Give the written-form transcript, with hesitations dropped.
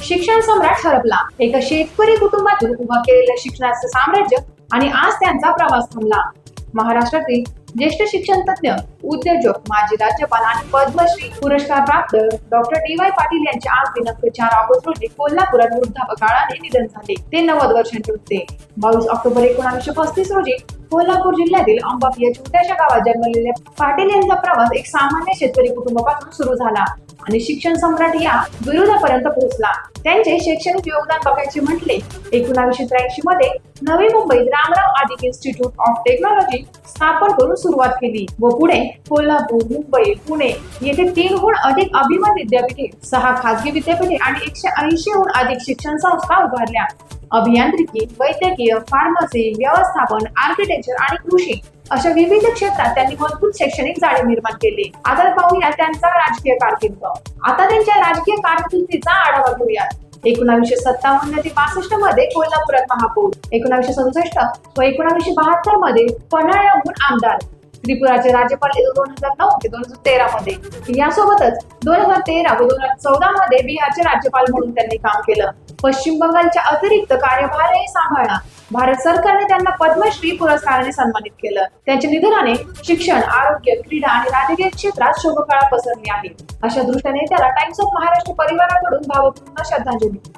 शिक्षण सम्राट हरपला. एका शेतकरी कुटुंबातून उभा केलेलं शिक्षणाचं साम्राज्य आणि आज त्यांचा प्रवास थांबला. महाराष्ट्रातील ज्येष्ठ शिक्षण तज्ञ, उद्योजक, माजी राज्यपाल आणि पद्मश्री पुरस्कार प्राप्त डॉक्टर डी.वाय. पाटील यांचे आज दिनांक 4 ऑगस्ट रोजी कोल्हापुरात वृद्धापकाळाने निधन झाले. ते 90 वर्षांचे होते. 22 ऑक्टोबर 1935 रोजी कोल्हापूर जिल्ह्यातील अंबाप या छोट्याशा गावात जन्मलेल्या पाटील यांचा प्रवास एक सामान्य शेतकरी कुटुंबापासून सुरू झाला आणि शिक्षण सम्राट या बिरुदापर्यंत पोहोचला. त्यांचे शैक्षणिक योगदान बघायचे म्हटले 1983 मध्ये नवी मुंबईत रामराव आदिक इन्स्टिट्यूट ऑफ टेक्नॉलॉजी स्थापन करून सुरुवात केली व पुढे कोल्हापूर, मुंबई, पुणे येथे 3हून अधिक अभिमत विद्यापीठे, 6 खासगी विद्यापीठे आणि 180हून अधिक शिक्षण संस्था उभारल्या. अभियांत्रिकी, वैद्यकीय, फार्मसी, व्यवस्थापन, आर्किटेक्चर आणि कृषी अशा विविध क्षेत्रात त्यांनी मजबूत शैक्षणिक जाळे निर्माण केले. आता पाहूया त्यांचा राजकीय कारकीर्द. आता त्यांच्या राजकीय कारकिर्दीचा आढावा घेऊया. 1957 ते 65 मध्ये कोल्हापुरात महापौर, 1967 व 1972 मध्ये पन्हाळ्याहून आमदार, त्रिपुराचे राज्यपाल 2009 ते 2013 मध्ये. यासोबतच 2013 व 2014 मध्ये बिहारचे राज्यपाल म्हणून त्यांनी काम केलं. पश्चिम बंगालच्या अतिरिक्त कार्यभारही सांभाळला. भारत सरकारने त्यांना पद्मश्री पुरस्काराने सन्मानित केलं. त्यांच्या निधनाने शिक्षण, आरोग्य, क्रीडा आणि राजकीय क्षेत्रात शोककळा पसरली आहे. अशा दृष्टीने त्याला टाइम्स ऑफ महाराष्ट्र परिवाराकडून भावपूर्ण श्रद्धांजली.